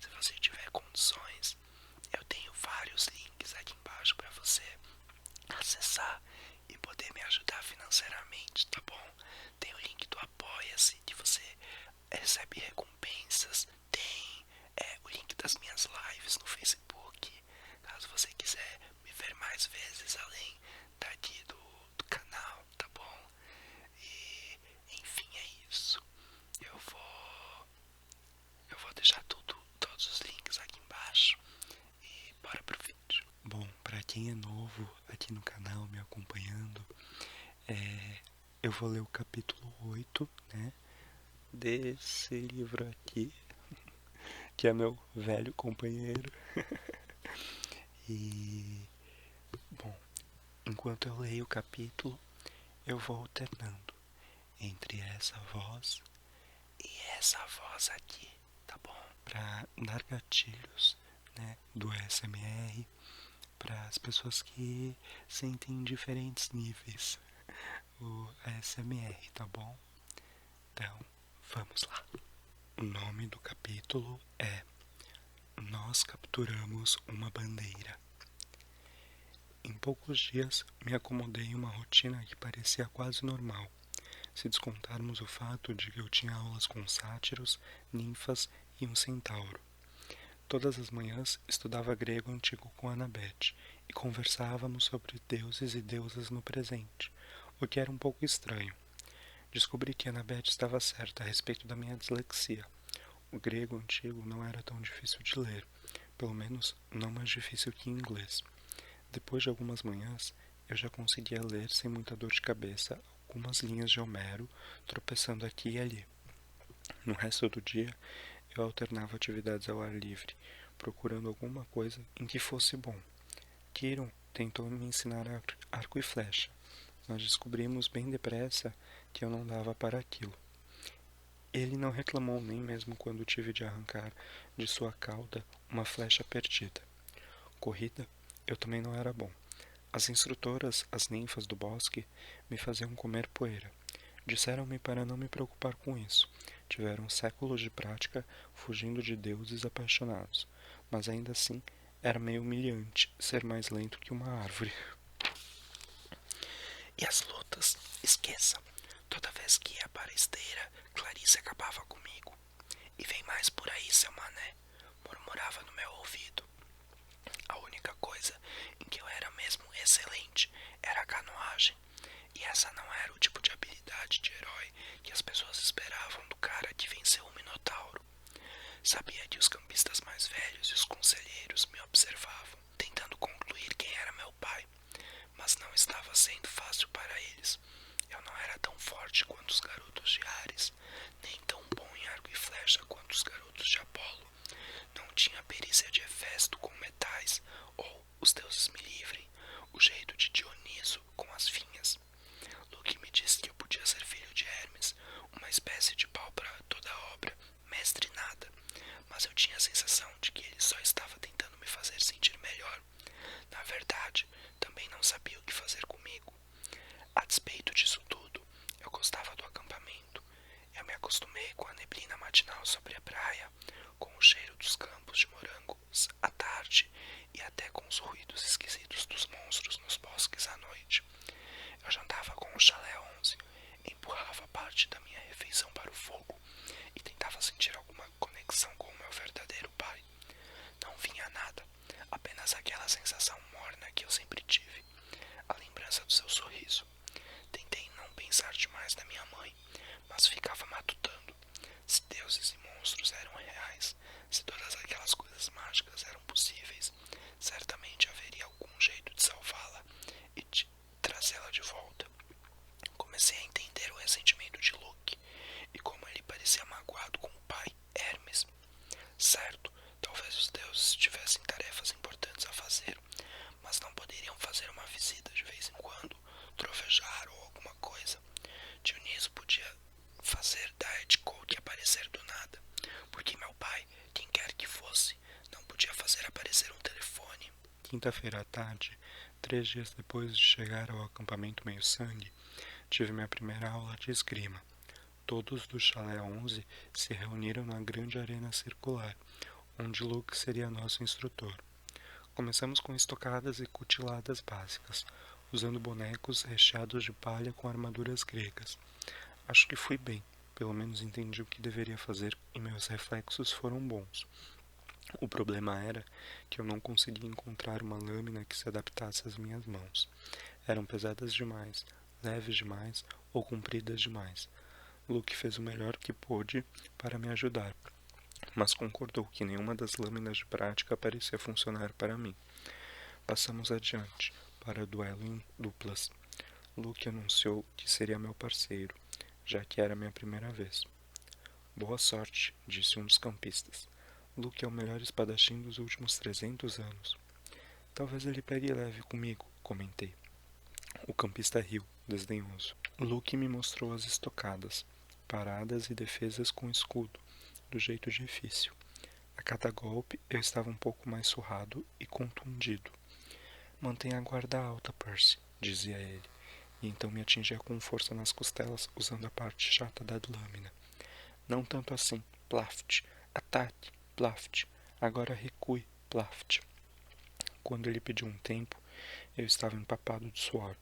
Se você tiver condições, eu tenho vários links aqui embaixo para você acessar e poder me ajudar financeiramente, tá bom? Tem o link do Apoia-se, que você recebe recompensas. Tem o link das minhas lives no Facebook, caso você quiser me ver mais vezes além daqui do canal, tá bom? E enfim, é isso. Eu vou eu vou deixar todos os links aqui embaixo e bora pro vídeo. Bom, pra quem é novo aqui no canal me acompanhando, eu vou ler o capítulo 8, né, desse livro aqui, que é meu velho companheiro. E, bom, enquanto eu leio o capítulo, eu vou alternando entre essa voz e essa voz aqui, tá bom? Pra dar gatilhos, né, do SMR para as pessoas que sentem diferentes níveis o ASMR, tá bom? Então, vamos lá. O nome do capítulo é Nós Capturamos uma Bandeira. Em poucos dias, me acomodei em uma rotina que parecia quase normal, se descontarmos o fato de que eu tinha aulas com sátiros, ninfas e um centauro. Todas as manhãs estudava grego antigo com Anabete e conversávamos sobre deuses e deusas no presente, o que era um pouco estranho. Descobri que Anabete estava certa a respeito da minha dislexia. O grego antigo não era tão difícil de ler, pelo menos não mais difícil que inglês. Depois de algumas manhãs, eu já conseguia ler sem muita dor de cabeça algumas linhas de Homero, tropeçando aqui e ali. No resto do dia, eu alternava atividades ao ar livre, procurando alguma coisa em que fosse bom. Kiron tentou me ensinar arco e flecha, mas descobrimos bem depressa que eu não dava para aquilo. Ele não reclamou nem mesmo quando tive de arrancar de sua cauda uma flecha perdida. Corrida, eu também não era bom. As instrutoras, as ninfas do bosque, me faziam comer poeira. Disseram-me para não me preocupar com isso. Tiveram séculos de prática fugindo de deuses apaixonados, mas ainda assim era meio humilhante ser mais lento que uma árvore. E as lutas? Esqueça. Toda vez que ia para a esteira, Clarice acabava comigo. E vem mais por aí, seu mané, murmurava no meu ouvido. A única coisa em que eu era mesmo excelente era a canoagem. E essa não era o tipo de habilidade de herói que as pessoas esperavam do cara que venceu o Minotauro. Sabia que os campistas mais velhos e os conselheiros me observavam, tentando concluir quem era meu pai, mas não estava sendo fácil para eles. Eu não era tão forte quanto os garotos de Ares, nem tão bom em arco e flecha quanto os garotos de Apolo. Não tinha perícia de Hefesto com metais, ou, os deuses me livrem, o jeito de Dioniso com as vinhas. Luke me disse que eu podia ser filho de Hermes, uma espécie de pau para toda a obra, mestre nada, mas eu tinha a sensação de que ele só estava tentando me fazer sentir melhor. Na verdade, também não sabia o que fazer comigo. A despeito disso tudo, eu gostava do acampamento. Eu me acostumei com a neblina matinal sobre a praia, com o cheiro dos campos de morangos à tarde e até com os ruídos esquisitos dos monstros nos bosques à noite. Eu jantava com o chalé 11, empurrava parte da minha refeição para o fogo e tentava sentir alguma conexão com o meu verdadeiro pai. Não vinha nada, apenas aquela sensação morna que eu sempre tive, a lembrança do seu sorriso. Tentei não pensar demais na minha mãe, mas ficava matutando. Se deuses e monstros eram reais, se todas aquelas coisas mágicas eram possíveis, certamente haveria algum jeito de salvá-la e de trazê-la de volta. Comecei a entender o ressentimento de Loki e como ele parecia magoado com o pai, Hermes. Certo, talvez os deuses tivessem tarefas importantes a fazer, mas não poderiam fazer uma visita de vez em quando, trovejar ou alguma coisa. Dioniso podia fazer Diet Coke aparecer do nada, porque meu pai, quem quer que fosse, não podia fazer aparecer um telefone. Quinta-feira à tarde, 3 dias depois de chegar ao acampamento meio-sangue, tive minha primeira aula de esgrima. Todos do Chalé 11 se reuniram na grande arena circular, onde Luke seria nosso instrutor. Começamos com estocadas e cutiladas básicas, usando bonecos recheados de palha com armaduras gregas. Acho que fui bem, pelo menos entendi o que deveria fazer e meus reflexos foram bons. O problema era que eu não conseguia encontrar uma lâmina que se adaptasse às minhas mãos. Eram pesadas demais, leves demais ou compridas demais. Luke fez o melhor que pôde para me ajudar, mas concordou que nenhuma das lâminas de prática parecia funcionar para mim. Passamos adiante, para o duelo em duplas. Luke anunciou que seria meu parceiro, já que era minha primeira vez. Boa sorte, disse um dos campistas. Luke é o melhor espadachim dos últimos 300 anos. Talvez ele pegue leve comigo, comentei. O campista riu, desdenhoso. Luke me mostrou as estocadas, paradas e defesas com escudo, do jeito difícil. A cada golpe eu estava um pouco mais surrado e contundido. Mantenha a guarda alta, Percy, dizia ele, e então me atingia com força nas costelas usando a parte chata da lâmina. Não tanto assim, Plaft. Ataque, Plaft. Agora recue, Plaft. Quando ele pediu um tempo, eu estava empapado de suor.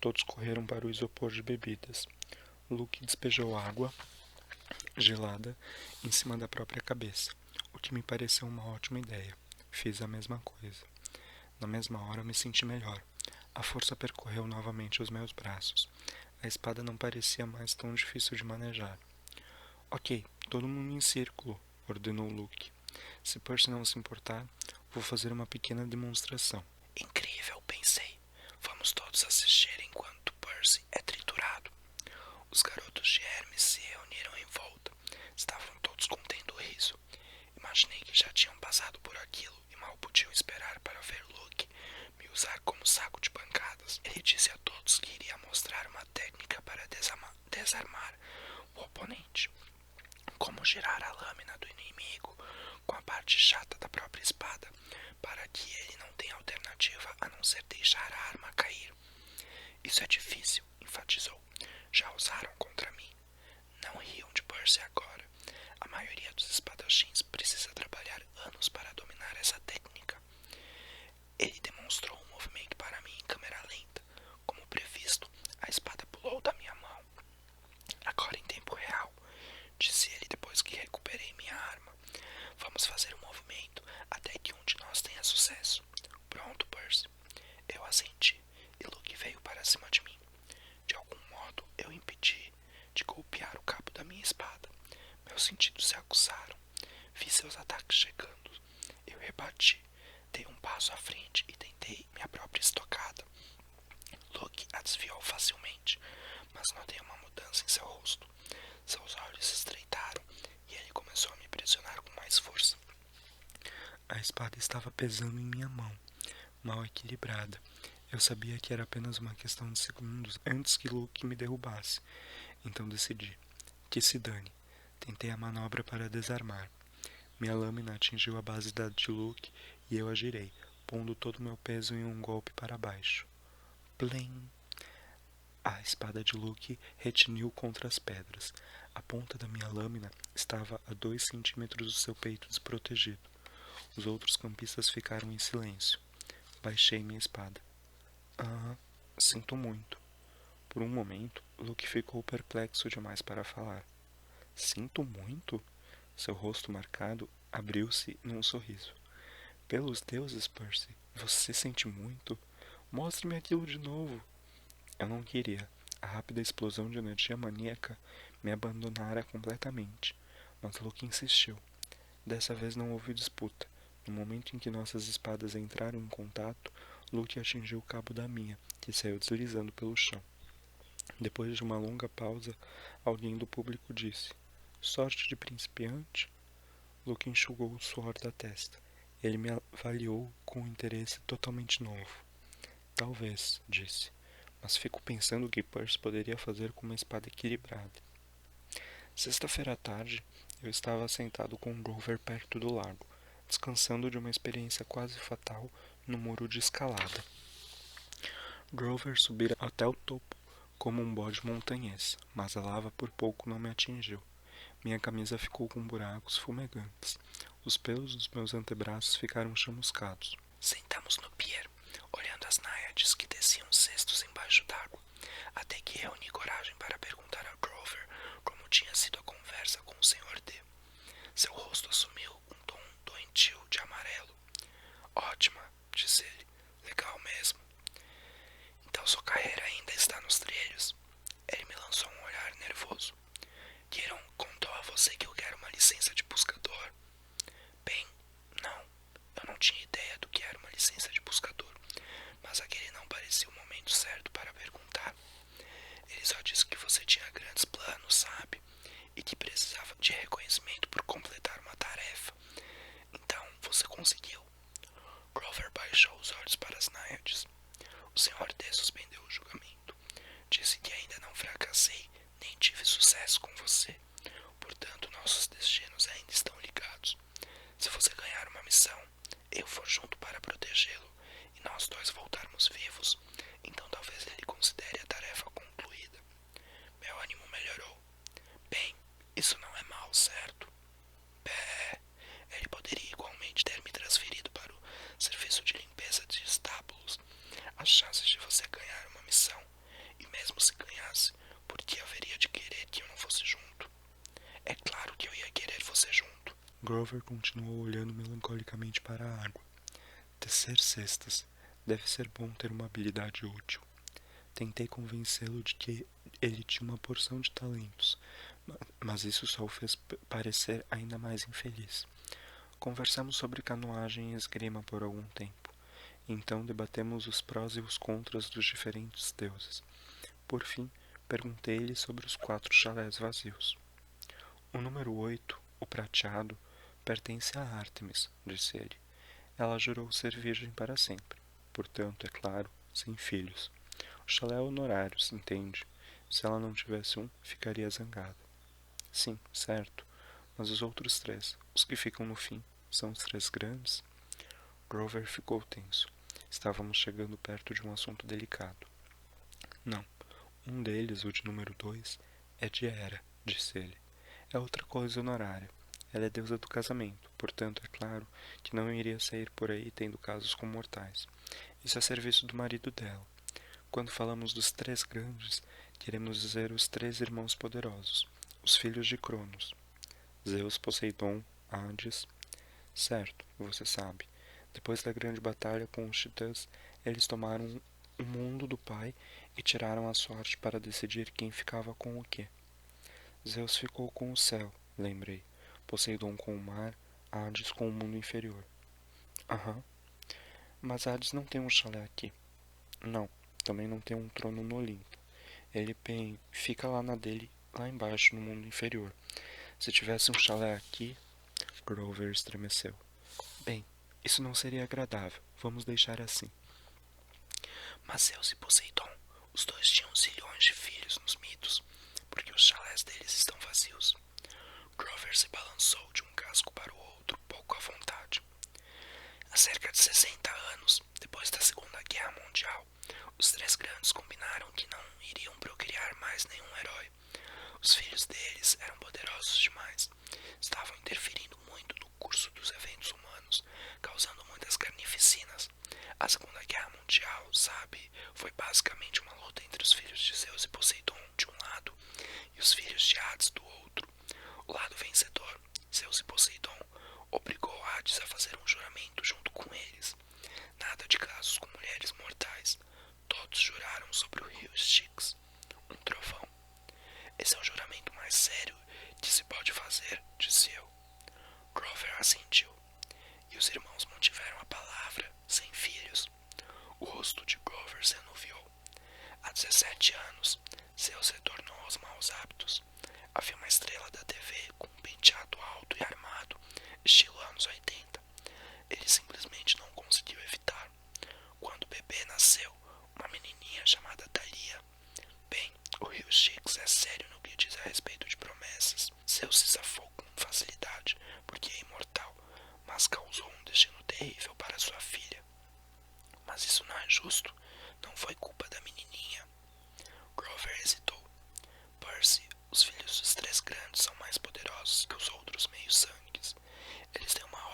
Todos correram para o isopor de bebidas. Luke despejou água gelada em cima da própria cabeça, o que me pareceu uma ótima ideia. Fiz a mesma coisa. Na mesma hora me senti melhor. A força percorreu novamente os meus braços. A espada não parecia mais tão difícil de manejar. Ok, todo mundo em círculo, ordenou Luke. Se Percy não se importar, vou fazer uma pequena demonstração. Incrível, pensei. Vamos todos assistir enquanto Percy é triturado. Os garotos de Hermes se reuniram em volta. Estavam todos contendo o riso. Imaginei que já tinham passado por aquilo e mal podiam esperar para ver Luke me usar como saco de pancadas. Ele disse a todos que iria mostrar uma técnica para desarmar o oponente. Como girar a lâmina do inimigo com a parte chata da própria espada, para que ele não tenha alternativa a não ser deixar a arma cair. Isso é difícil, enfatizou. Já usaram contra mim. Não riam de Percy agora. A maioria dos espadachins precisa trabalhar anos para dominar essa técnica. Ele demonstrou um movimento para mim em câmera lenta. Como previsto, a espada pulou da minha mão. Agora em tempo real, disse ele depois que recuperei minha arma. Vamos fazer um movimento até que um de nós tenha sucesso. Pronto, Percy. Eu assenti e Luke veio para cima de mim. De algum modo, eu impedi de golpear o cabo da minha espada. Meus sentidos se aguçaram. Vi seus ataques chegando. Eu rebati. Dei um passo à frente e tentei minha própria estocada. Luke a desviou facilmente, mas notei uma mudança em seu rosto. Seus olhos se estreitaram e ele começou a me pressionar com mais força. A espada estava pesando em minha mão, mal equilibrada. Eu sabia que era apenas uma questão de segundos antes que Luke me derrubasse. Então decidi. Que se dane. Tentei a manobra para desarmar. Minha lâmina atingiu a base da de Luke e eu a girei, pondo todo o meu peso em um golpe para baixo. Plim! A espada de Luke retiniu contra as pedras. A ponta da minha lâmina estava a 2 centímetros do seu peito desprotegido. Os outros campistas ficaram em silêncio. Baixei minha espada. Ah, sinto muito. Por um momento, Luke ficou perplexo demais para falar. Sinto muito? Seu rosto marcado abriu-se num sorriso. Pelos deuses, Percy, você sente muito? Mostre-me aquilo de novo. Eu não queria. A rápida explosão de energia maníaca me abandonara completamente. Mas Luke insistiu. Dessa vez não houve disputa. No momento em que nossas espadas entraram em contato, Luke atingiu o cabo da minha, que saiu deslizando pelo chão. Depois de uma longa pausa, alguém do público disse: Sorte de principiante? Luke enxugou o suor da testa. Ele me avaliou com um interesse totalmente novo. Talvez, disse, mas fico pensando o que Percy poderia fazer com uma espada equilibrada. Sexta-feira à tarde, eu estava sentado com Grover perto do lago, descansando de uma experiência quase fatal no muro de escalada. Grover subira até o topo, como um bode montanhês, mas a lava por pouco não me atingiu. Minha camisa ficou com buracos fumegantes. Os pelos dos meus antebraços ficaram chamuscados. Sentamos no pier, olhando as náiades que desciam cestos embaixo d'água, até que reuni coragem para perguntar a Grover como tinha sido a conversa com o Sr. D. Seu rosto assumiu um tom doentio de amarelo. Ótima, disse ele. Legal mesmo. Então sua carreira ainda está nos trilhos. Ele me lançou um olhar nervoso. Kieron contou a você que eu quero uma licença de buscador? Bem, não. Eu não tinha ideia do que era uma licença de buscador, mas aquele não parecia o momento certo para perguntar. Ele só disse que você tinha grandes planos, sabe? E que precisava de reconhecimento por completar uma tarefa. Então, você conseguiu. Grover baixou os olhos para as náiades. O Sr. D suspendeu o julgamento. Disse que ainda não fracassei, nem tive sucesso com você. Portanto, nossos destinos ainda estão ligados. Se você ganhar uma missão, eu for junto para protegê-lo, e nós dois voltarmos vivos, então talvez ele considere a tarefa concluída. Meu ânimo melhorou. Bem, isso não é mal, certo? Bé, ele poderia igualmente ter me transferido para o serviço de limpeza de estábulos. As chances de você ganhar uma missão, e mesmo se ganhasse, por que haveria de querer que eu não fosse junto? É claro que eu ia querer você junto. Grover continuou olhando melancolicamente para a água. Tecer cestas. Deve ser bom ter uma habilidade útil. Tentei convencê-lo de que ele tinha uma porção de talentos, mas isso só o fez parecer ainda mais infeliz. Conversamos sobre canoagem e esgrima por algum tempo. Então debatemos os prós e os contras dos diferentes deuses. Por fim, perguntei-lhe sobre os 4 chalés vazios. O número 8, o prateado, pertence a Ártemis, disse ele. Ela jurou ser virgem para sempre, portanto, é claro, sem filhos. O chalé é honorário, se entende? Se ela não tivesse um, ficaria zangada. Sim, certo, mas os outros 3, os que ficam no fim, são os 3 grandes? Grover ficou tenso. Estávamos chegando perto de um assunto delicado. Não, um deles, o de número 2, é de Hera, disse ele. É outra coisa honorária. Ela é deusa do casamento, portanto, é claro que não iria sair por aí tendo casos com mortais. Isso é serviço do marido dela. Quando falamos dos 3 grandes, queremos dizer os 3 irmãos poderosos, os filhos de Cronos. Zeus, Poseidon, Hades. Certo, você sabe. Depois da grande batalha com os titãs, eles tomaram o mundo do pai e tiraram a sorte para decidir quem ficava com o quê. Zeus ficou com o céu, lembrei. Poseidon com o mar, Hades com o mundo inferior. Aham. Mas Hades não tem um chalé aqui. Não, também não tem um trono no Olimpo. Ele fica lá na dele, lá embaixo no mundo inferior. Se tivesse um chalé aqui... Grover estremeceu. Bem, isso não seria agradável. Vamos deixar assim. Mas Zeus e Poseidon, os dois tinham zilhões de filhos nos mitos, porque os chalés deles estão vazios. Grover se balançou de um casco para o outro, pouco à vontade. Há cerca de 60 anos, depois da Segunda Guerra Mundial, os 3 grandes combinaram que não iriam procriar mais nenhum herói. Os filhos deles eram poderosos demais. Estavam interferindo muito no curso dos eventos humanos, causando muitas carnificinas. A Segunda Guerra Mundial, sabe, foi basicamente uma luta entre os filhos de Zeus e Poseidon de um lado e os filhos de Hades do outro. O lado vencedor, Zeus e Poseidon, obrigou Hades a fazer um juramento junto com eles. Nada de casos com mulheres mortais. Todos juraram sobre o rio Styx, um trovão. Esse é o juramento mais sério que se pode fazer, disse eu. Grover assentiu, e os irmãos mantiveram a palavra, sem filhos. O rosto de Grover se anuviou. Há 17 anos, Zeus retornou aos maus hábitos. Havia uma estrela da TV com um penteado alto e armado, estilo anos 80. Ele simplesmente não conseguiu evitar. Quando o bebê nasceu, uma menininha chamada Thalia. Bem, o rio Styx é sério no que diz a respeito de promessas. Zeus se safou com facilidade, porque é imortal, mas causou um destino terrível para sua filha. Mas isso não é justo. Não foi culpa da menininha. Grover hesitou. Percy, os filhos dos 3 grandes são mais poderosos que os outros meios-sangues. Eles têm uma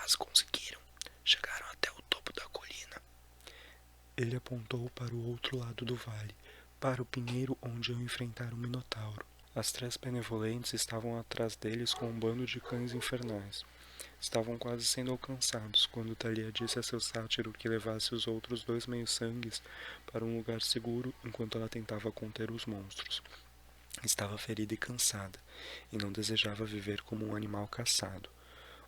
quase conseguiram. Chegaram até o topo da colina. Ele apontou para o outro lado do vale, para o pinheiro onde eu enfrentara o Minotauro. As 3 benevolentes estavam atrás deles com um bando de cães infernais. Estavam quase sendo alcançados, quando Thalia disse a seu sátiro que levasse os outros 2 meio-sangues para um lugar seguro enquanto ela tentava conter os monstros. Estava ferida e cansada, e não desejava viver como um animal caçado.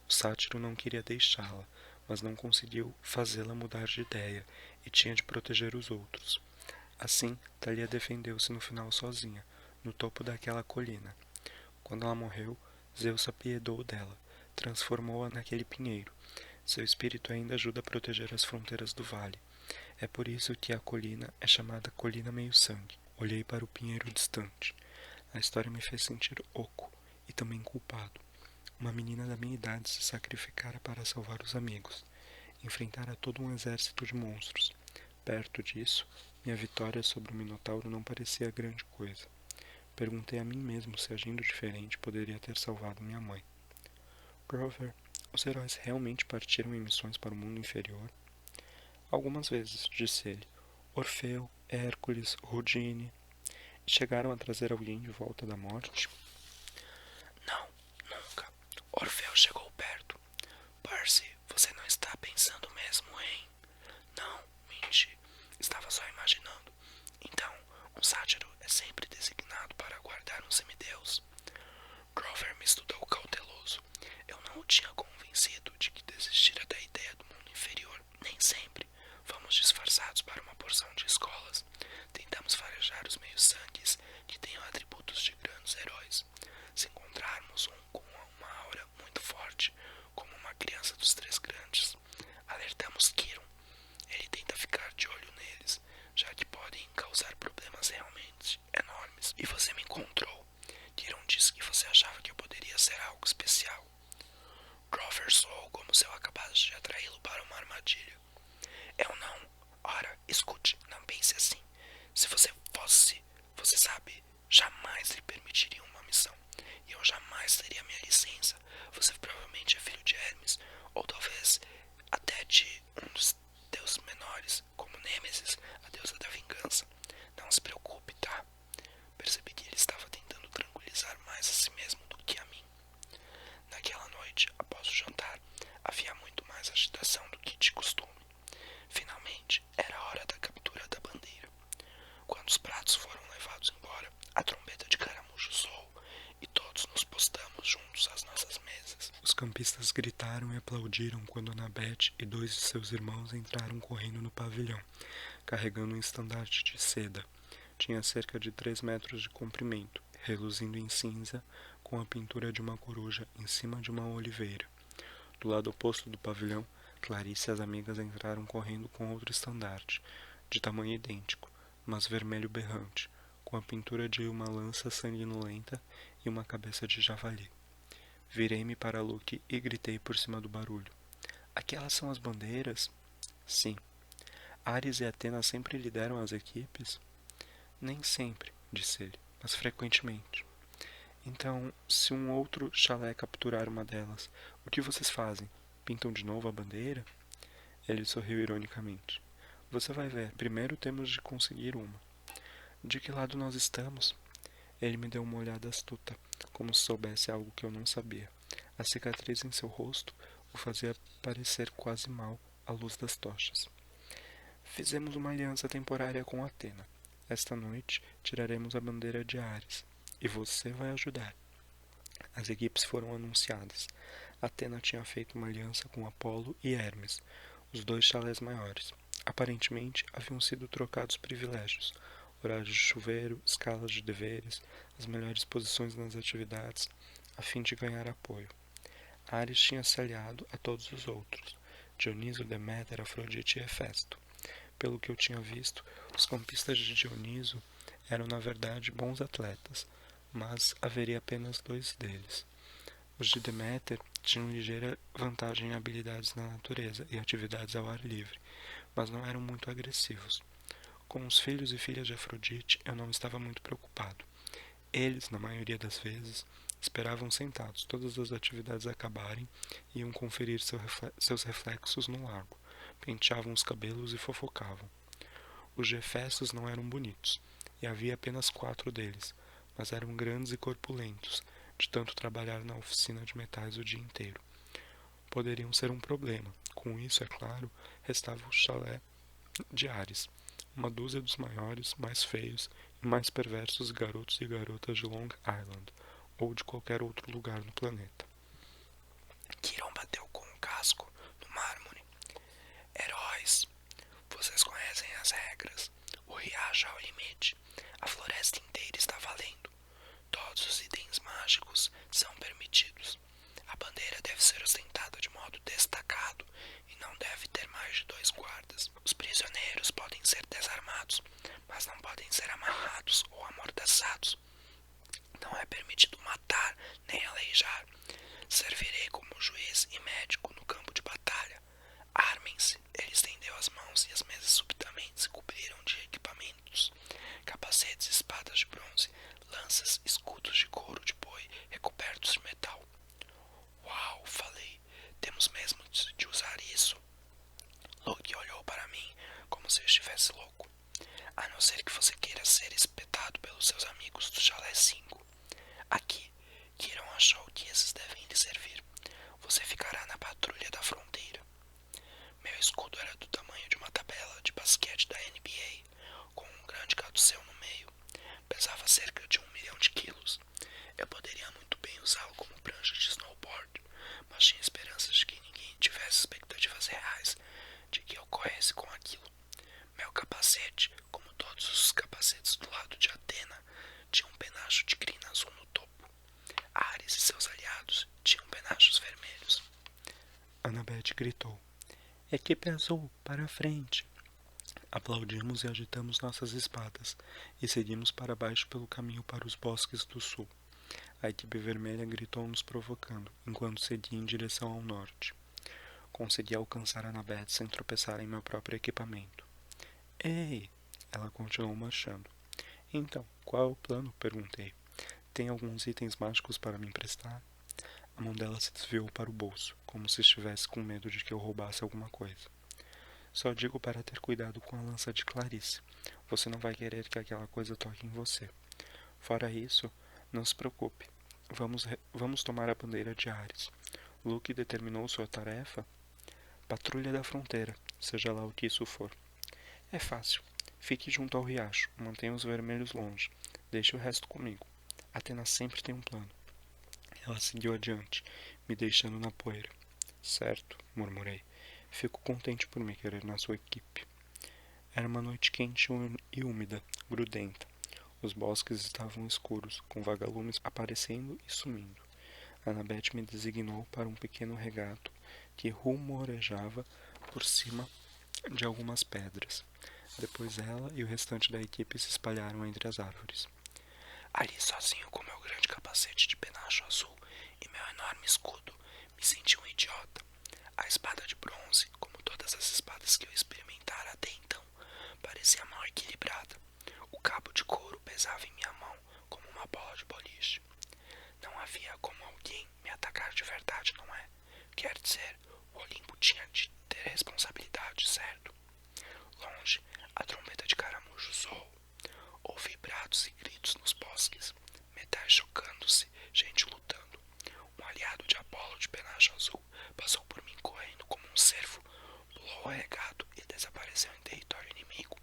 O sátiro não queria deixá-la, mas não conseguiu fazê-la mudar de ideia, e tinha de proteger os outros. Assim, Thalia defendeu-se no final sozinha, no topo daquela colina. Quando ela morreu, Zeus se apiedou dela, transformou-a naquele pinheiro. Seu espírito ainda ajuda a proteger as fronteiras do vale. É por isso que a colina é chamada Colina Meio-Sangue. Olhei para o pinheiro distante. A história me fez sentir oco e também culpado. Uma menina da minha idade se sacrificara para salvar os amigos. Enfrentara todo um exército de monstros. Perto disso, minha vitória sobre o Minotauro não parecia grande coisa. Perguntei a mim mesmo se agindo diferente poderia ter salvado minha mãe. Grover, os heróis realmente partiram em missões para o mundo inferior? Algumas vezes, disse ele. Orfeu, Hércules, Rodine. Chegaram a trazer alguém de volta da morte? Não, nunca. Orfeu chegou perto. Percy, você não está pensando mesmo em... Não, menti. Estava só imaginando. Então, um sátiro é sempre designado para guardar um semideus. Grover me estudou cauteloso. Eu não o tinha convencido de que desistira da ideia do mundo inferior. Nem sempre. Vamos disfarçados para uma porção de escolas. Tentamos farejar os meios-sangues que tenham atributos de grandes heróis. Se encontrarmos um com uma aura muito forte, como uma criança dos 3 grandes, alertamos Kiron. Ele tenta ficar de olho neles, já que podem causar problemas realmente enormes. E você me encontrou. Kiron disse que você achava que eu poderia ser algo especial. Grover soou como se eu acabasse de atraí-lo para uma armadilha. Eu não. Ora, escute, não pense assim. Se você fosse, você sabe, jamais lhe permitiria uma missão. E eu jamais teria minha licença. Você provavelmente é filho de Hermes, ou talvez até de um dos deuses menores, como Nêmesis, a deusa da vingança. Não se preocupe, tá? Percebi que ele estava tentando tranquilizar mais a si mesmo do que a mim. Naquela noite, após o jantar, havia muito mais agitação do que de costume. Finalmente, era a hora da captura da bandeira. Quando os pratos foram levados embora, a trombeta de caramujo soou e todos nos postamos juntos às nossas mesas. Os campistas gritaram e aplaudiram quando Annabeth e 2 de seus irmãos entraram correndo no pavilhão, carregando um estandarte de seda. Tinha cerca de 3 metros de comprimento, reluzindo em cinza, com a pintura de uma coruja em cima de uma oliveira. Do lado oposto do pavilhão, Clarice e as amigas entraram correndo com outro estandarte, de tamanho idêntico, mas vermelho berrante, com a pintura de uma lança sanguinolenta e uma cabeça de javali. Virei-me para Luke e gritei por cima do barulho. Aquelas são as bandeiras? Sim. Ares e Atena sempre lideram as equipes? Nem sempre, disse ele, mas frequentemente. Então, se um outro chalé capturar uma delas, o que vocês fazem? Pintam de novo a bandeira? Ele sorriu ironicamente. Você vai ver, primeiro temos de conseguir uma. De que lado nós estamos? Ele me deu uma olhada astuta, como se soubesse algo que eu não sabia. A cicatriz em seu rosto o fazia parecer quase mal à luz das tochas. Fizemos uma aliança temporária com Atena. Esta noite tiraremos a bandeira de Ares, e você vai ajudar. As equipes foram anunciadas. Atena tinha feito uma aliança com Apolo e Hermes, os 2 chalés maiores. Aparentemente, haviam sido trocados privilégios, horários de chuveiro, escalas de deveres, as melhores posições nas atividades, a fim de ganhar apoio. Ares tinha se aliado a todos os outros, Dioniso, Deméter, Afrodite e Hefesto. Pelo que eu tinha visto, os campistas de Dioniso eram na verdade bons atletas, mas haveria apenas 2 deles. Os de Deméter tinham ligeira vantagem em habilidades na natureza e atividades ao ar livre, mas não eram muito agressivos. Com os filhos e filhas de Afrodite, eu não estava muito preocupado. Eles, na maioria das vezes, Esperavam sentados todas as atividades acabarem e iam conferir seus reflexos no lago. Penteavam os cabelos e fofocavam. Os Jefessos não eram bonitos, e havia apenas 4 deles, mas eram grandes e corpulentos, de tanto trabalhar na oficina de metais o dia inteiro. Poderiam ser um problema. Com isso, é claro, restava o chalé de Ares, uma dúzia dos maiores, mais feios e mais perversos garotos e garotas de Long Island, ou de qualquer outro lugar no planeta. Kiron bateu com o casco no mármore. Heróis, vocês conhecem as regras. O riacho é o limite. A floresta inteira está valendo. Todos os itens mágicos são permitidos. A bandeira deve ser ostentada de modo destacado e não deve ter mais de 2 guardas. Os prisioneiros podem ser desarmados, mas não podem ser amarrados ou amordaçados. Não é permitido matar nem aleijar. Servirei como juiz e médico no campo de batalha. Armem-se. Ele estendeu as mãos e as mesas subitamente se cobriram de equipamentos. Capacetes, espadas de bronze, lanças, escudos de couro de boi recobertos de metal. Uau, falei. Temos mesmo de usar isso. Luke olhou para mim como se eu estivesse louco. A não ser que você queira ser espetado pelos seus amigos do Chalé 5. Aqui, Kiron achou que esses devem lhe servir. Você ficará na patrulha da fronteira. Meu escudo era do tamanho de uma tabela de basquete da NBA, com um grande caduceu no meio. Pesava cerca de 1 milhão de quilos. Eu poderia muito bem usá-lo como prancha de snowboard, mas tinha esperanças de que ninguém tivesse expectativas reais de que eu corresse com aquilo. Meu capacete, como todos os capacetes do lado de Atena, tinha um penacho de crina azul no topo. Ares e seus aliados tinham penachos vermelhos. Annabeth gritou. Equipe azul, para a frente! Aplaudimos e agitamos nossas espadas, e seguimos para baixo pelo caminho para os bosques do sul. A equipe vermelha gritou nos provocando, enquanto seguia em direção ao norte. Consegui alcançar Annabeth sem tropeçar em meu próprio equipamento. Ei! Ela continuou marchando. Então, qual é o plano? Perguntei. Tem alguns itens mágicos para me emprestar? A mão dela se desviou para o bolso, como se estivesse com medo de que eu roubasse alguma coisa. Só digo para ter cuidado com a lança de Clarice. Você não vai querer que aquela coisa toque em você. Fora isso, não se preocupe. Vamos tomar a bandeira de Ares. Luke determinou sua tarefa? Patrulha da fronteira, seja lá o que isso for. É fácil. Fique junto ao riacho, mantenha os vermelhos longe. Deixe o resto comigo. Atena sempre tem um plano. Ela seguiu adiante, me deixando na poeira. Certo, murmurei. Fico contente por me querer na sua equipe. Era uma noite quente e úmida, grudenta. Os bosques estavam escuros, com vagalumes aparecendo e sumindo. Annabeth me designou para um pequeno regato que rumorejava por cima de algumas pedras. Depois ela e o restante da equipe se espalharam entre as árvores. Ali, sozinho com meu grande capacete de penacho azul e meu enorme escudo, me senti um idiota. A espada de bronze, como todas as espadas que eu experimentara até então, parecia mal equilibrada. O cabo de couro pesava em minha mão como uma bola de boliche. Não havia como alguém me atacar de verdade, não é? Quer dizer, o Olimpo tinha de ter responsabilidade, certo? Longe, a trombeta de caramujo soou. Ouvi brados e gritos nos bosques, metais chocando-se, gente lutando. Um aliado de Apolo de penacho azul passou por mim correndo como um cervo, pulou o regato e desapareceu em território inimigo.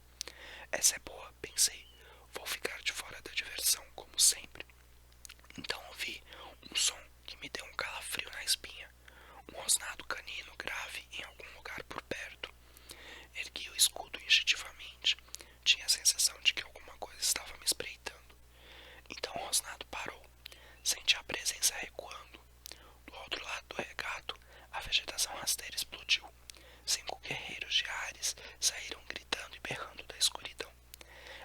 Essa é boa, pensei. Vou ficar de fora da diversão, como sempre. Então ouvi um som que me deu um calafrio na espinha. Um rosnado canino grave em algum lugar por perto. Ergui o escudo instintivamente. Tinha a sensação de que alguma coisa estava me espreitando. Então o rosnado parou. Senti a presença recuando. Do outro lado do regato, a vegetação rasteira explodiu. 5 guerreiros de Ares saíram gritando e berrando da escuridão.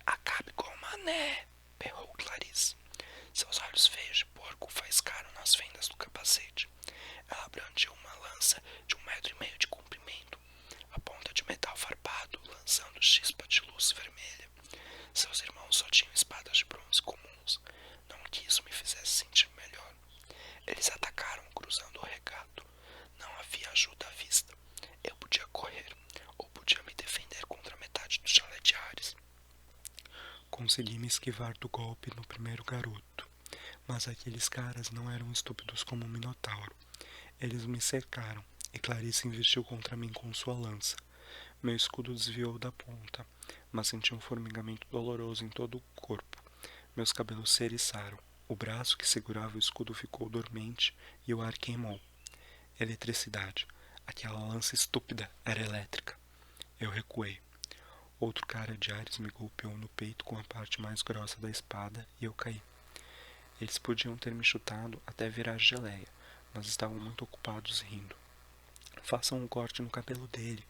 Acabe com o mané! Berrou Clarice. Seus olhos feios de porco faiscaram nas fendas do capacete. Ela brandiu uma lança de 1,5 metros de comprimento, a ponta de metal farpado, lançando chispa de luz vermelha. Seus irmãos só tinham espadas de bronze comuns. Não que isso me fizesse sentir melhor. Consegui me esquivar do golpe no primeiro garoto, mas aqueles caras não eram estúpidos como um minotauro. Eles me cercaram, e Clarice investiu contra mim com sua lança. Meu escudo desviou da ponta, mas senti um formigamento doloroso em todo o corpo. Meus cabelos se eriçaram. O braço que segurava o escudo ficou dormente e o ar queimou. Eletricidade. Aquela lança estúpida era elétrica. Eu recuei. Outro cara de Ares me golpeou no peito com a parte mais grossa da espada e eu caí. Eles podiam ter me chutado até virar geleia, mas estavam muito ocupados rindo. Façam um corte no cabelo dele,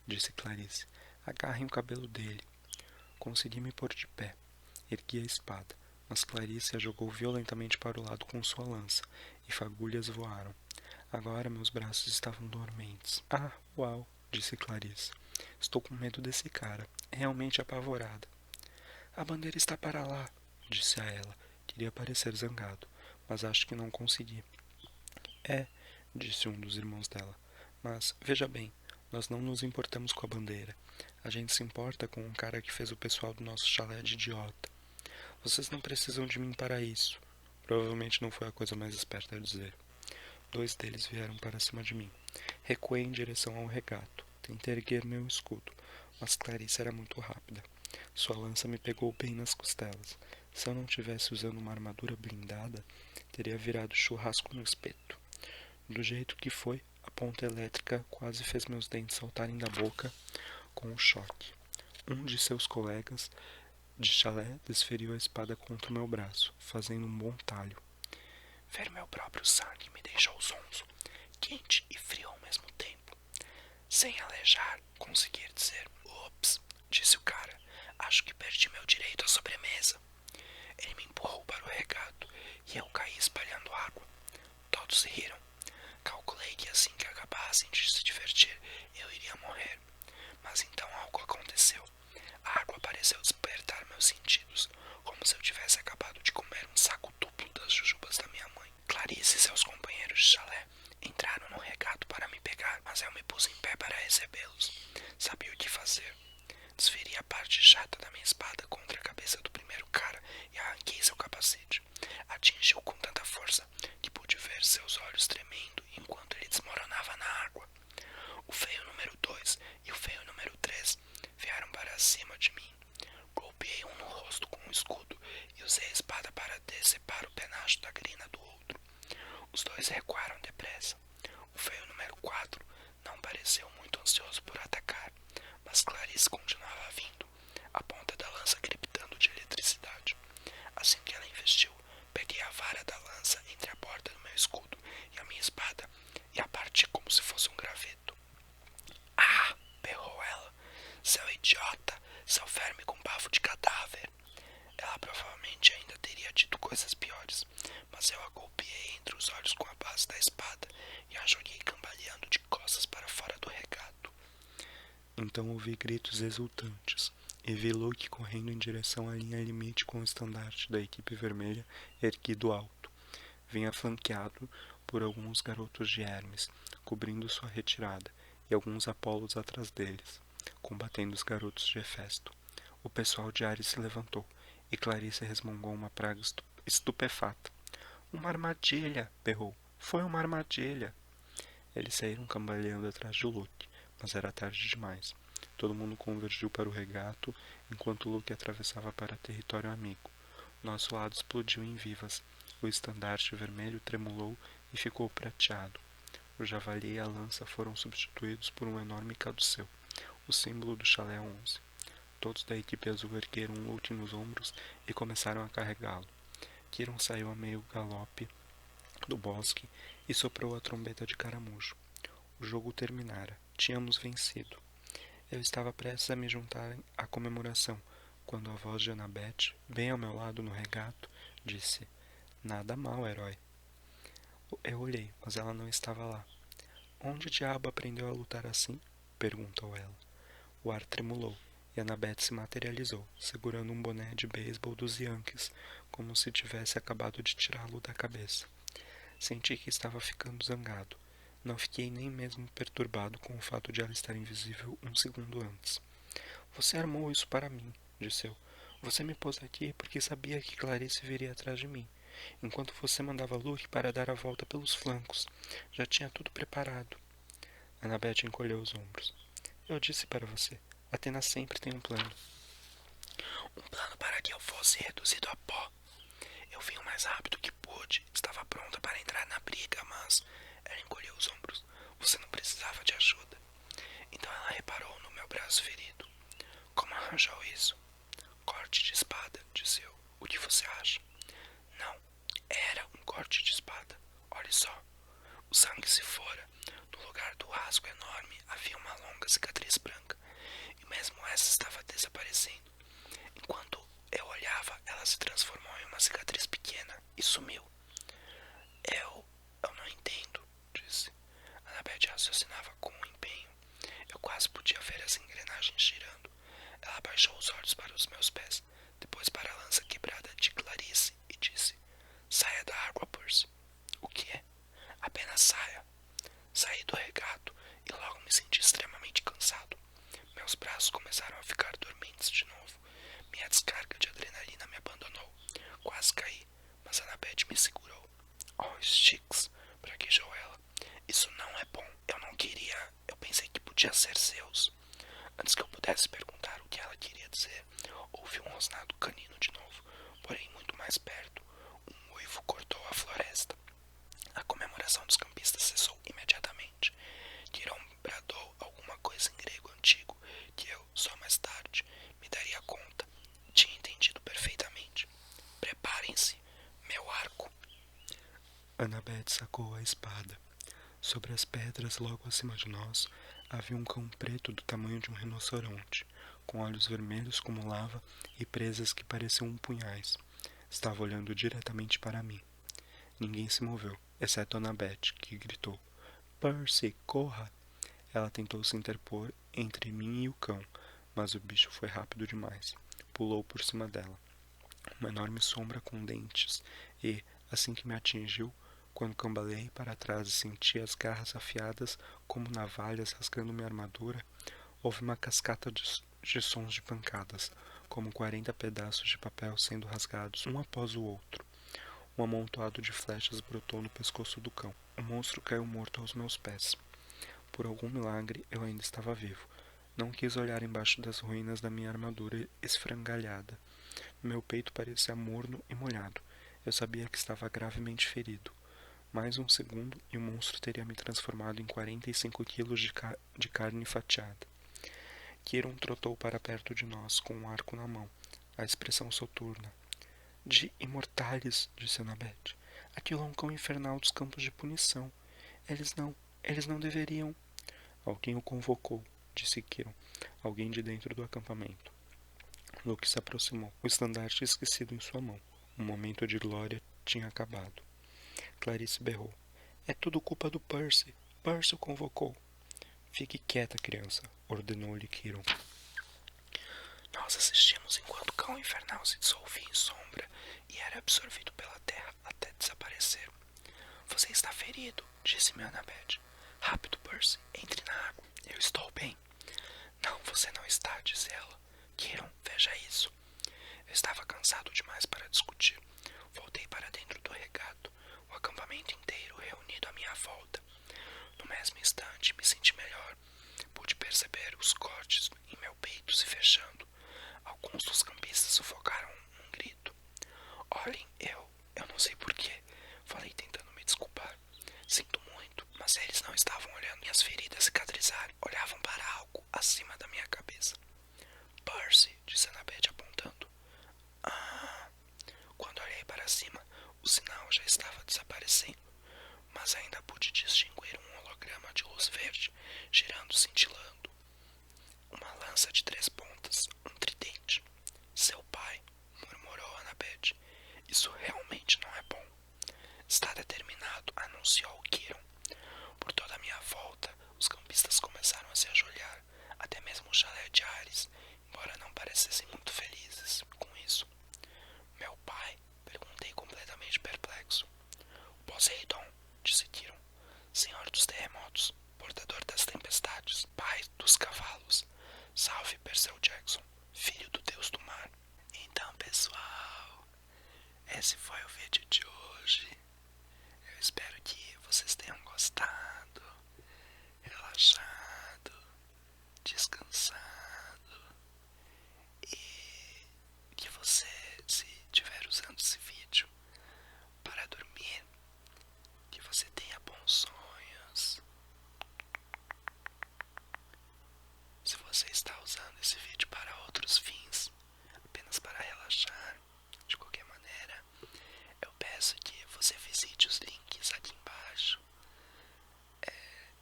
disse Clarice. Agarrem o cabelo dele. Consegui me pôr de pé. Ergui a espada, mas Clarice a jogou violentamente para o lado com sua lança, e fagulhas voaram. Agora meus braços estavam dormentes. Ah, uau, disse Clarice. Estou com medo desse cara, realmente apavorada. A bandeira está para lá, disse a ela. Queria parecer zangado, mas acho que não consegui. É, disse um dos irmãos dela. Mas, veja bem, nós não nos importamos com a bandeira. A gente se importa com um cara que fez o pessoal do nosso chalé de idiota. Vocês não precisam de mim para isso. Provavelmente não foi a coisa mais esperta a dizer. 2 deles vieram para cima de mim. Recuei em direção ao regato. Tentei erguer meu escudo, mas Clarice era muito rápida. Sua lança me pegou bem nas costelas. Se eu não tivesse usando uma armadura blindada, teria virado churrasco no espeto. Do jeito que foi, a ponta elétrica quase fez meus dentes saltarem da boca com o choque. Um de seus colegas de chalé desferiu a espada contra o meu braço, fazendo um bom talho. Ver meu próprio sangue me deixou zonzo, quente e frio ao mesmo tempo. Sem alejar, conseguir dizer, ops, disse o cara, acho que perdi meu direito à sobremesa. Ele me empurrou para o regato e eu caí espalhando água. Todos riram. Calculei que assim que acabassem de se divertir, eu iria morrer. Mas então algo aconteceu. A água pareceu despertar meus sentidos, como se eu tivesse acabado de comer um saco duplo das jujubas da minha mãe. Clarice e seus companheiros de chalé entraram no regato para me pegar, mas eu me pus em pé para recebê-los. Sabia o que fazer. Desferi a parte chata da minha espada contra a cabeça do primeiro cara e arranquei seu capacete. Atingiu com tanta força que pude ver seus olhos tremendo enquanto ele desmoronava na água. O feio número 2 e o feio número 3 vieram para cima de mim. Golpeei um no rosto com um escudo e usei a espada para decepar o penacho da crina do outro. Os dois recuaram depressa. O feio número 4 não pareceu muito ansioso por atacar, mas Clarice continuava vindo, a ponta da lança crepitando de eletricidade. Assim que ela investiu, peguei a vara da lança entre a borda do meu escudo e a minha espada e a parti como se fosse um graveto. Ah! Berrou ela. Seu idiota! Seu verme com bafo de cadáver! Ela provavelmente ainda teria dito coisas piores, mas eu a golpeei entre os olhos com a base da espada e a joguei cambaleando de costas para fora do regato. Então ouvi gritos exultantes e vi Luke correndo em direção à linha limite com o estandarte da equipe vermelha erguido alto. Vinha flanqueado por alguns garotos de Hermes, cobrindo sua retirada, e alguns Apolos atrás deles, combatendo os garotos de Hefesto. O pessoal de Ares se levantou, e Clarice resmungou uma praga estupefata. Uma armadilha! Berrou. Foi uma armadilha! Eles saíram cambaleando atrás de Luke, mas era tarde demais. Todo mundo convergiu para o regato, enquanto Luke atravessava para território amigo. Nosso lado explodiu em vivas. O estandarte vermelho tremulou e ficou prateado. O javali e a lança foram substituídos por um enorme caduceu, o símbolo do chalé 11. Todos da equipe azul ergueram Luke nos ombros e começaram a carregá-lo. Kiron saiu a meio galope do bosque e soprou a trombeta de caramujo. O jogo terminara. Tínhamos vencido. Eu estava prestes a me juntar à comemoração, quando a voz de Annabeth, bem ao meu lado no regato, disse: Nada mal, herói. Eu olhei, mas ela não estava lá. Onde diabo aprendeu a lutar assim? Perguntou ela. O ar tremulou, e Annabeth se materializou, segurando um boné de beisebol dos Yankees, como se tivesse acabado de tirá-lo da cabeça. Senti que estava ficando zangado. Não fiquei nem mesmo perturbado com o fato de ela estar invisível um segundo antes. Você armou isso para mim, disse eu. Você me pôs aqui porque sabia que Clarice viria atrás de mim, enquanto você mandava Luke para dar a volta pelos flancos. Já tinha tudo preparado. Annabeth encolheu os ombros. Eu disse para você, Athena sempre tem um plano. Um plano para que eu fosse reduzido a pó. Eu vim o mais rápido que pude. Estava pronta para entrar na briga, mas ela encolheu os ombros. Você não precisava de ajuda. Então ela reparou no meu braço ferido. Como arranjou isso? Corte de espada, disse eu. O que você acha? Não, era um corte de espada. Olhe só. O sangue se fora. No lugar do rasgo enorme havia uma longa cicatriz branca. E mesmo essa estava desaparecendo. Enquanto eu olhava, ela se transformou em uma cicatriz pequena e sumiu. Eu não entendo, disse. Annabeth raciocinava com empenho. Eu quase podia ver as engrenagens girando. Ela abaixou os olhos para os meus pés, depois para a lança quebrada de Clarice e disse: Saia da água, Percy. O que é? Apenas saia. Saí do regato e logo me senti extremamente cansado. Meus braços começaram a ficar dormentes de novo. Minha descarga de adrenalina me abandonou. Quase caí, mas Annabeth me segurou. Oh, Sticks, praguejou ela. Isso não é bom. Eu não queria. Eu pensei que podia ser Zeus. Antes que eu pudesse perguntar o que ela queria dizer, houve um rosnado canino de novo, porém muito mais perto. Um uivo cortou a floresta. A comemoração dos campistas cessou imediatamente. Kiron bradou alguma coisa em grego antigo que eu, só mais tarde, me daria conta. Tinha entendido perfeitamente. Preparem-se, meu arco. Annabeth sacou a espada. Sobre as pedras logo acima de nós havia um cão preto do tamanho de um rinoceronte, com olhos vermelhos como lava e presas que pareciam punhais. Estava olhando diretamente para mim. Ninguém se moveu, exceto Annabeth, que gritou: Percy, corra! Ela tentou se interpor entre mim e o cão, mas o bicho foi rápido demais. Pulou por cima dela. Uma enorme sombra com dentes e, assim que me atingiu, quando cambaleei para trás e senti as garras afiadas como navalhas rasgando minha armadura, houve uma cascata de sons de pancadas, como 40 pedaços de papel sendo rasgados um após o outro. Um amontoado de flechas brotou no pescoço do cão. O monstro caiu morto aos meus pés. Por algum milagre, eu ainda estava vivo. Não quis olhar embaixo das ruínas da minha armadura esfrangalhada. Meu peito parecia morno e molhado. Eu sabia que estava gravemente ferido. Mais um segundo e o monstro teria me transformado em 45 quilos de carne fatiada. Kiron trotou para perto de nós, com um arco na mão, a expressão soturna. De imortais, disse Annabeth. Aquilo é um cão infernal dos campos de punição. Eles não deveriam. Alguém o convocou, disse Kiron. Alguém de dentro do acampamento. Luke se aproximou, o estandarte esquecido em sua mão. O momento de glória tinha acabado. Clarice berrou. É tudo culpa do Percy. Percy o convocou. Fique quieta, criança, ordenou-lhe Kiron. Nós assistimos enquanto o cão infernal se dissolvia em sombra e era absorvido pela terra até desaparecer. Você está ferido, disse-me Annabeth. Rápido, Percy, entre na água. Eu estou bem. Não, você não está, disse ela. Kiron, veja isso. Eu estava cansado demais para discutir. Voltei para dentro do regato, o acampamento inteiro reunido à minha volta. No mesmo instante, me senti melhor. Pude perceber os cortes em meu peito se fechando. Alguns dos campistas sufocaram um grito. Olhem, eu não sei porquê, falei tentando me desculpar. Sinto muito, mas eles não estavam olhando minhas feridas cicatrizarem. Olhavam para algo acima da minha cabeça. Percy, disse Annabeth apontando. Ah! Quando olhei para cima, o sinal já estava desaparecendo, mas ainda pude distinguir um holograma de luz verde, girando cintilando. Uma lança de 3 pontas, um tridente. Seu pai, murmurou Annabeth. Isso realmente não é bom. Está determinado, anunciou Kiron. Por toda a minha volta, os campistas começaram a se ajoelhar, até mesmo o chalé de Ares, embora não parecessem muito felizes com isso. Meu pai? Perguntei completamente perplexo. Poseidon, disse Kiron, senhor dos terremotos, portador das tempestades, pai dos cavalos. Salve Percy Jackson, filho do deus do mar. Então, pessoal, esse foi o vídeo de hoje. Eu espero que vocês tenham gostado, relaxado, descansado e que você, se estiver usando esse vídeo para dormir, que você tenha bons sonhos. Se você está usando esse vídeo para outros fins, apenas para relaxar, de qualquer maneira, eu peço que você visite os links aqui embaixo.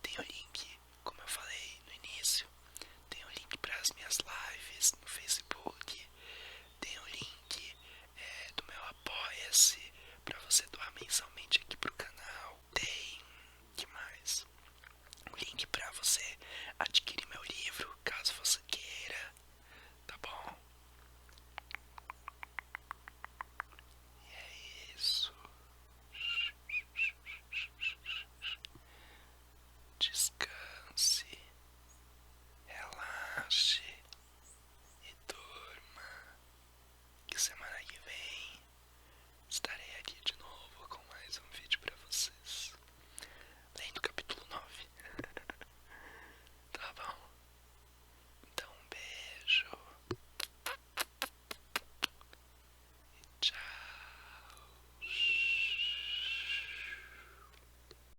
Tem o link, como eu falei no início, tem o link para as minhas lives no Facebook, tem o link do meu Apoia-se para você doar mensalmente aqui pro canal. Tem, que mais? Um link para você adquirir meu livro, caso você